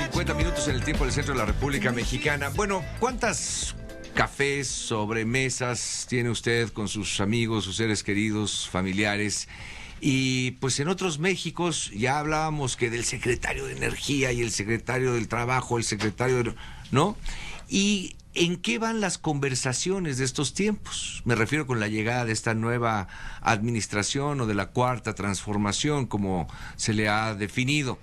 50 minutos en el tiempo del centro de la República Mexicana. Bueno, ¿cuántas cafés, sobremesas tiene usted con sus amigos, sus seres queridos, familiares? Y pues en otros Méxicos ya hablábamos que del secretario de Energía y el secretario del Trabajo, el secretario de... ¿no? ¿Y en qué van las conversaciones de estos tiempos? Me refiero con la llegada de esta nueva administración o de la cuarta transformación, como se le ha definido.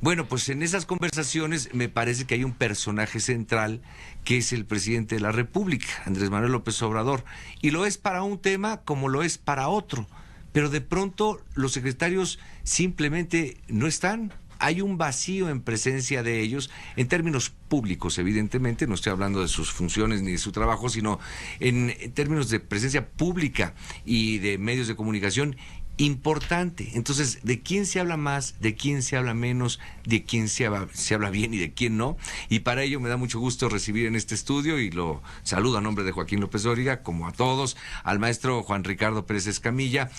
Bueno, pues en esas conversaciones me parece que hay un personaje central que es el presidente de la República, Andrés Manuel López Obrador, y lo es para un tema como lo es para otro, pero de pronto los secretarios simplemente no están. Hay un vacío en presencia de ellos, en términos públicos, evidentemente, no estoy hablando de sus funciones ni de su trabajo, sino en términos de presencia pública y de medios de comunicación importante. Entonces, ¿de quién se habla más, de quién se habla menos, de quién se habla bien y de quién no? Y para ello me da mucho gusto recibir en este estudio, y lo saludo a nombre de Joaquín López Dóriga, como a todos, al maestro Juan Ricardo Pérez Escamilla,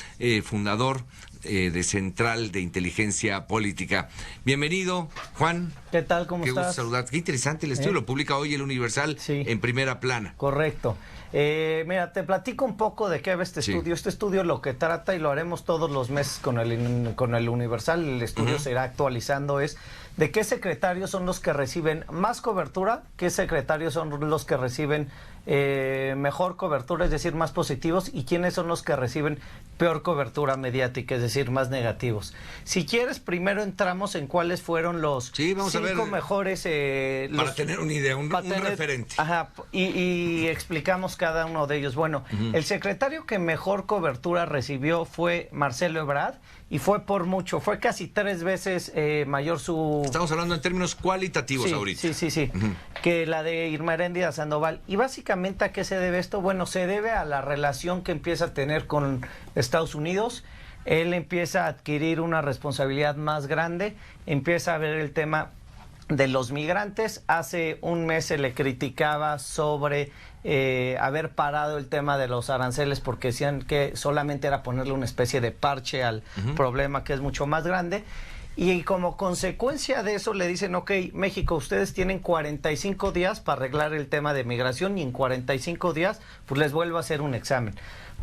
fundador de Central de Inteligencia Política. Bienvenido, Juan. ¿Qué tal? ¿Cómo estás? Qué gusto saludarte. Qué interesante el estudio. Lo publica hoy El Universal, sí, en primera plana. Correcto. Mira, te platico un poco de qué va este estudio. Este estudio lo que trata, y lo haremos todos los meses con el Universal, el estudio se irá actualizando, es de qué secretarios son los que reciben más cobertura, qué secretarios son los que reciben mejor cobertura, es decir, más positivos, y quiénes son los que reciben peor cobertura mediática, es decir, más negativos. Si quieres, primero entramos en cuáles fueron los 5 mejores... para tener una idea, un referente. Ajá, y explicamos cada uno de ellos. Bueno, el secretario que mejor cobertura recibió fue Marcelo Ebrard, y fue por mucho, fue casi 3 veces mayor su... Estamos hablando en términos cualitativos ahorita. Sí, que la de Irma Heréndira Sandoval. Y básicamente, ¿a qué se debe esto? Bueno, se debe a la relación que empieza a tener con Estados Unidos. Él empieza a adquirir una responsabilidad más grande, empieza a ver el tema de los migrantes. Hace un mes se le criticaba sobre haber parado el tema de los aranceles, porque decían que solamente era ponerle una especie de parche al problema, que es mucho más grande. Y como consecuencia de eso le dicen, ok, México, ustedes tienen 45 días para arreglar el tema de migración, y en 45 días pues les vuelvo a hacer un examen.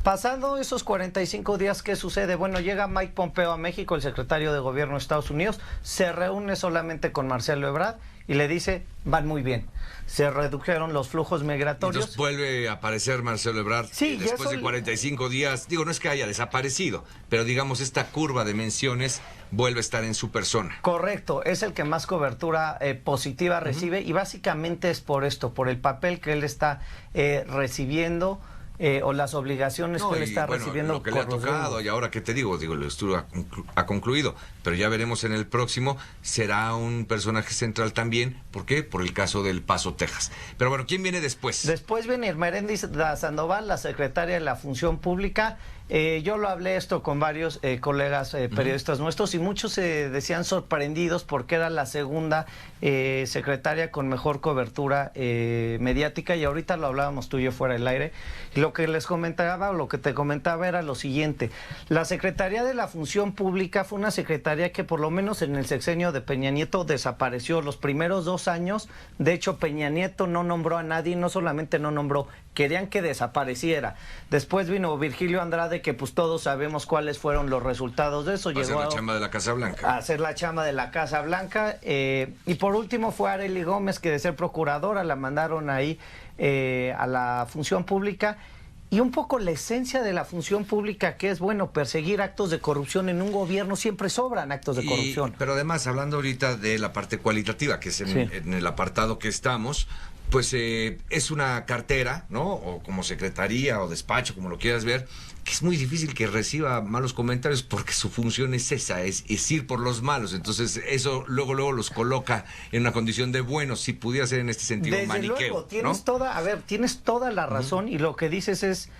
Pasando esos 45 días, ¿qué sucede? Bueno, llega Mike Pompeo a México, el secretario de Gobierno de Estados Unidos, se reúne solamente con Marcelo Ebrard y le dice, van muy bien. Se redujeron los flujos migratorios. Entonces vuelve a aparecer Marcelo Ebrard, después de 45 días. Digo, no es que haya desaparecido, pero digamos, esta curva de menciones vuelve a estar en su persona. Correcto, es el que más cobertura positiva recibe, y básicamente es por esto, por el papel que él está recibiendo, o las obligaciones que él está recibiendo. Lo que le ha tocado, y ahora, ¿qué te digo? El estudio ha concluido, pero ya veremos en el próximo. Será un personaje central también. ¿Por qué? Por el caso del Paso, Texas. Pero bueno, ¿quién viene después? Después viene Irma Heréndira Sandoval, la secretaria de la Función Pública. Yo lo hablé esto con varios colegas periodistas nuestros, y muchos se decían sorprendidos porque era la segunda secretaria con mejor cobertura mediática, y ahorita lo hablábamos tú y yo fuera del aire. Y lo que les comentaba, o lo que te comentaba, era lo siguiente: la Secretaría de la Función Pública fue una secretaría que por lo menos en el sexenio de Peña Nieto desapareció. Los primeros 2 años, de hecho, Peña Nieto no nombró a nadie, no solamente no nombró, querían que desapareciera. Después vino Virgilio Andrade, que pues todos sabemos cuáles fueron los resultados de eso. Llegó a hacer la chamba de la Casa Blanca. A hacer la chamba de la Casa Blanca. Y por último fue Arely Gómez, que de ser procuradora la mandaron ahí a la Función Pública. Y un poco la esencia de la función pública, que es, bueno, perseguir actos de corrupción. En un gobierno siempre sobran actos de corrupción. Pero además, hablando ahorita de la parte cualitativa, que es en el apartado que estamos, pues es una cartera, ¿no? O como secretaría o despacho, como lo quieras ver, que es muy difícil que reciba malos comentarios, porque su función es esa, es ir por los malos. Entonces eso luego los coloca en una condición de buenos, si pudiera ser en este sentido. Desde maniqueo, luego, tienes ¿no? tienes toda la razón, y lo que dices es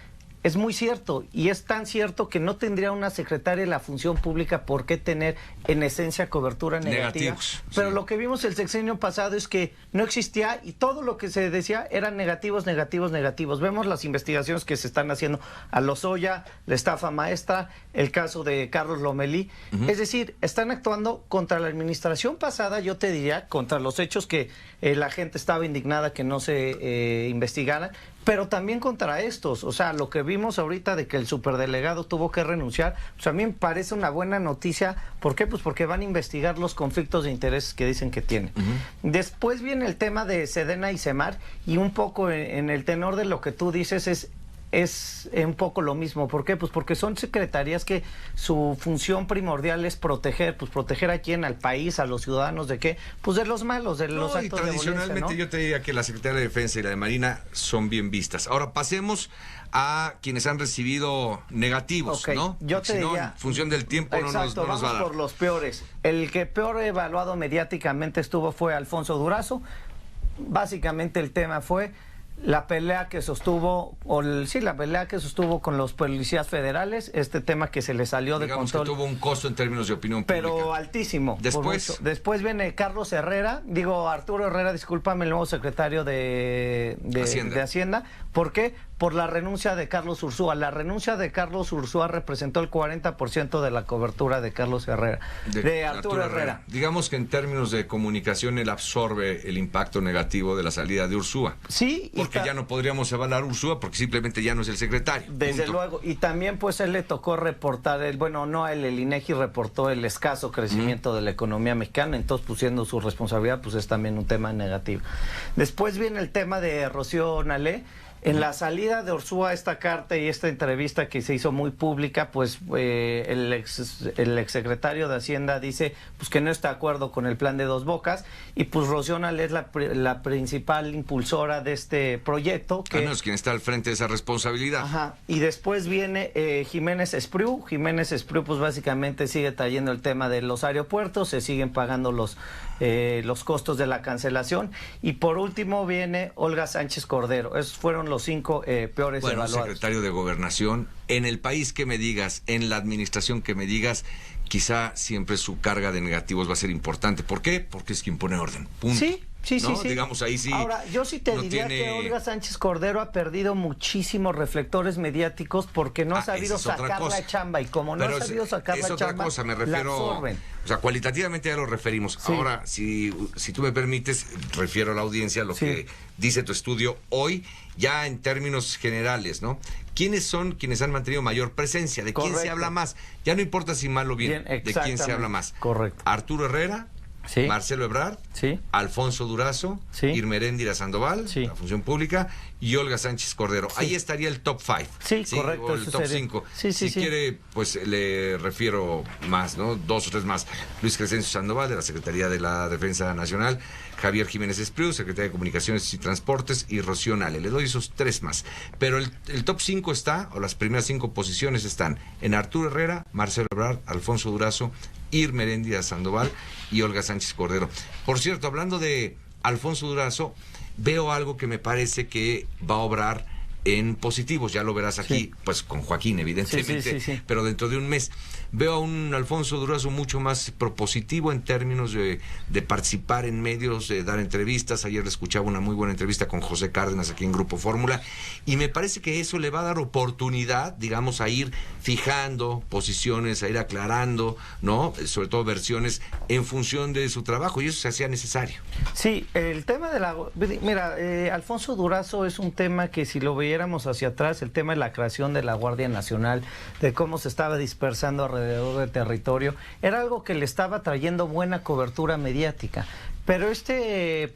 es muy cierto, y es tan cierto que no tendría una secretaria de la Función Pública por qué tener en esencia cobertura negativa. Negativos, pero sí. lo que vimos el sexenio pasado es que no existía y todo lo que se decía eran negativos, negativos, negativos. Vemos las investigaciones que se están haciendo a Lozoya, la estafa maestra, el caso de Carlos Lomelí. Es decir, están actuando contra la administración pasada, yo te diría, contra los hechos que la gente estaba indignada que no se investigaran, pero también contra estos. O sea, lo que vimos ahorita de que el superdelegado tuvo que renunciar, pues a mí me parece una buena noticia. ¿Por qué? Pues porque van a investigar los conflictos de intereses que dicen que tienen. Después viene el tema de Sedena y Semar, y un poco en el tenor de lo que tú dices es un poco lo mismo. ¿Por qué? Pues porque son secretarías que su función primordial es proteger. Pues proteger a quién, al país, a los ciudadanos, ¿de qué? Pues de los malos, de los actos de violencia, ¿no? Tradicionalmente yo te diría que la Secretaría de Defensa y la de Marina son bien vistas. Ahora pasemos a quienes han recibido negativos, Ok, ¿no? yo Porque te si no, diría, en función del tiempo exacto, no nos va a vamos dar. por los peores. El que peor evaluado mediáticamente fue Alfonso Durazo. Básicamente el tema fue la pelea que sostuvo, la pelea que sostuvo con los policías federales, este tema que se le salió de Digamos control. que tuvo un costo en términos de opinión Pero pública. altísimo. Después. Después viene Arturo Herrera, discúlpame, el nuevo secretario de Hacienda. ¿Por qué? Por la renuncia de Carlos Ursúa. La renuncia de Carlos Ursúa representó el 40% de la cobertura de Carlos Herrera, de Arturo Herrera. Digamos que en términos de comunicación él absorbe el impacto negativo de la salida de Ursúa. Sí. Porque ya no podríamos evaluar a Ursúa porque simplemente ya no es el secretario. Desde Punto. luego. Y también pues él le tocó reportar, el INEGI reportó el escaso crecimiento de la economía mexicana, entonces pues siendo su responsabilidad pues es también un tema negativo. Después viene el tema de Rocío Nalé. En la salida de Ursúa, esta carta y esta entrevista que se hizo muy pública, pues el exsecretario de Hacienda dice pues que no está de acuerdo con el plan de Dos Bocas, y pues Rocío Nalé es la principal impulsora de este proyecto. Al menos quien está al frente de esa responsabilidad. Ajá. Y después viene Jiménez Espriu. Jiménez Espriu pues básicamente sigue trayendo el tema de los aeropuertos, se siguen pagando los costos de la cancelación. Y por último viene Olga Sánchez Cordero. Esos fueron los 5 peores evaluados. Secretario de Gobernación, en el país que me digas, en la administración que me digas, quizá siempre su carga de negativos va a ser importante. ¿Por qué? Porque es quien pone orden. Punto. Sí. Sí. Digamos, ahí sí. Ahora, yo sí te diría que Olga Sánchez Cordero ha perdido muchísimos reflectores mediáticos porque no ha sabido sacar la chamba, y como no ha sabido sacar la chamba, cosa, me refiero, la absorben. O sea, cualitativamente ya lo referimos. Sí. Ahora, si tú me permites, refiero a la audiencia lo que dice tu estudio hoy, ya en términos generales, ¿no? ¿Quiénes son quienes han mantenido mayor presencia? ¿De quién se habla más? Ya no importa si mal o bien, de quién se habla más. Correcto. Arturo Herrera, Marcelo Ebrard, Alfonso Durazo, Irma Heréndira Sandoval, la Función Pública, y Olga Sánchez Cordero. Ahí estaría el top 5. Sí, correcto. O el top 5. Si quiere, pues le refiero más, ¿no? 2 o 3 más. Luis Crescencio Sandoval, de la Secretaría de la Defensa Nacional, Javier Jiménez Espriu, Secretaría de Comunicaciones y Transportes, y Rocío Nale. Le doy esos 3 más. Pero el top 5 está, o las primeras 5 posiciones están en Arturo Herrera, Marcelo Ebrard, Alfonso Durazo, Irma Heréndira Sandoval y Olga Sánchez Cordero. Por cierto, hablando de Alfonso Durazo, veo algo que me parece que va a obrar en positivos. Ya lo verás aquí, pues con Joaquín, evidentemente, pero dentro de un mes. Veo a un Alfonso Durazo mucho más propositivo en términos de participar en medios, de dar entrevistas. Ayer le escuchaba una muy buena entrevista con José Cárdenas aquí en Grupo Fórmula, y me parece que eso le va a dar oportunidad, digamos, a ir fijando posiciones, a ir aclarando, ¿no? Sobre todo versiones en función de su trabajo, y eso se hacía necesario. Sí, el tema de Mira, Alfonso Durazo es un tema que si lo viéramos hacia atrás, el tema de la creación de la Guardia Nacional, de cómo se estaba dispersando alrededor del territorio, era algo que le estaba trayendo buena cobertura mediática. Pero este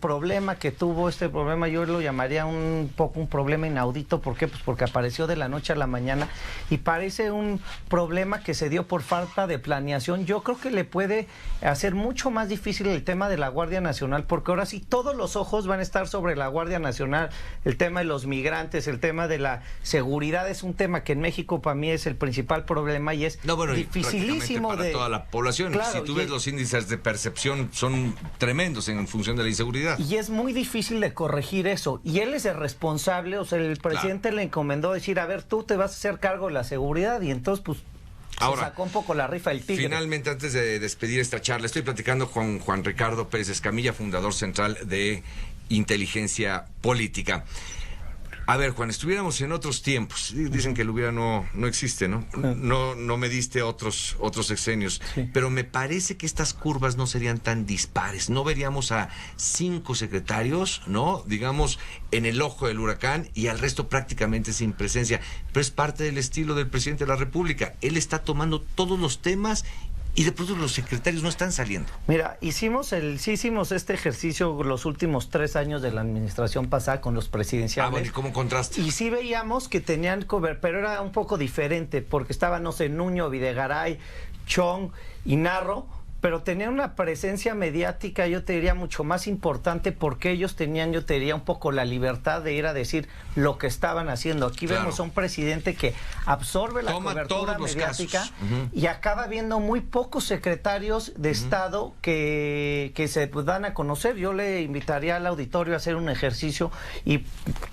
problema que tuvo, yo lo llamaría un problema inaudito. ¿Por qué? Pues porque apareció de la noche a la mañana, y parece un problema que se dio por falta de planeación. Yo creo que le puede hacer mucho más difícil el tema de la Guardia Nacional, porque ahora sí todos los ojos van a estar sobre la Guardia Nacional. El tema de los migrantes, el tema de la seguridad es un tema que en México para mí es el principal problema, y es dificilísimo para toda la población. Claro, si tú ves los índices de percepción, son tremendos en función de la inseguridad. Y es muy difícil de corregir eso. Y él es el responsable, o sea, el presidente le encomendó decir, a ver, tú te vas a hacer cargo de la seguridad, y entonces, pues, ahora, se sacó un poco la rifa el tigre. Finalmente, antes de despedir esta charla, estoy platicando con Juan Ricardo Pérez Escamilla, fundador central de Inteligencia Política. A ver, Juan, estuviéramos en otros tiempos. Dicen que el hubiera no existe, ¿no? No me diste otros sexenios. Sí. Pero me parece que estas curvas no serían tan dispares. No veríamos a 5 secretarios, ¿no? Digamos, en el ojo del huracán, y al resto prácticamente sin presencia. Pero es parte del estilo del presidente de la República. Él está tomando todos los temas y de pronto los secretarios no están saliendo. Mira, hicimos este ejercicio los últimos 3 años de la administración pasada con los presidenciales. Bueno, ¿y cómo contraste? Y sí veíamos que tenían cover, pero era un poco diferente, porque estaban, no sé, Nuño, Videgaray, Chong y Narro, pero tenían una presencia mediática, yo te diría, mucho más importante, porque ellos tenían, yo te diría, un poco la libertad de ir a decir lo que estaban haciendo. Aquí vemos a un presidente que absorbe la cobertura mediática y acaba viendo muy pocos secretarios de Estado que se dan a conocer. Yo le invitaría al auditorio a hacer un ejercicio y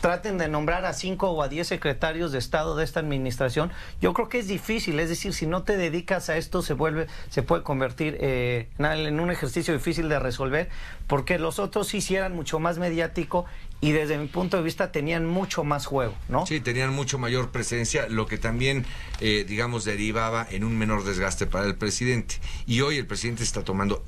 traten de nombrar a 5 o a 10 secretarios de Estado de esta administración. Yo creo que es difícil, es decir, si no te dedicas a esto se puede convertir en un ejercicio difícil de resolver, porque los otros sí eran mucho más mediático y desde mi punto de vista tenían mucho más juego, ¿no? Sí, tenían mucho mayor presencia, lo que también, digamos, derivaba en un menor desgaste para el presidente. Y hoy el presidente está tomando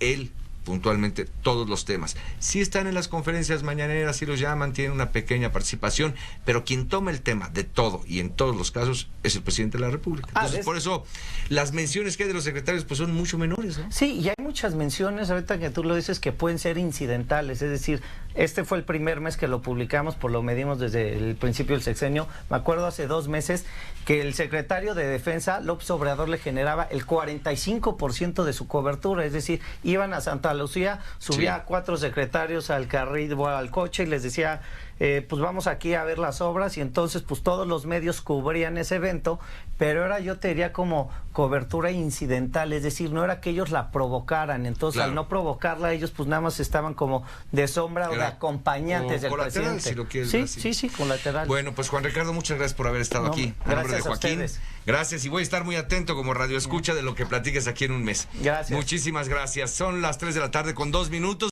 puntualmente todos los temas. Sí están en las conferencias mañaneras, sí los llaman, tienen una pequeña participación, pero quien toma el tema de todo y en todos los casos es el presidente de la República. Entonces, por eso las menciones que hay de los secretarios pues son mucho menores, ¿no? Sí, y hay muchas menciones, ahorita que tú lo dices, que pueden ser incidentales, es decir, este fue el primer mes que lo publicamos, pues lo medimos desde el principio del sexenio. Me acuerdo hace 2 meses que el secretario de Defensa, López Obrador, le generaba el 45% de su cobertura, es decir, iban a Santa Lucía, subía a 4 secretarios al carril o al coche y les decía, pues vamos aquí a ver las obras, y entonces pues todos los medios cubrían ese evento, pero era, yo te diría, como cobertura incidental, es decir, no era que ellos la provocaran, entonces al no provocarla ellos pues nada más estaban como de sombra o de acompañantes del presidente. Si lo quieres sí, colateral. Bueno, pues Juan Ricardo, muchas gracias por haber estado aquí. En nombre de Joaquín, gracias, y voy a estar muy atento como radio escucha de lo que platiques aquí en un mes. Gracias. Muchísimas gracias. Son las 3 de la tarde con 2 minutos.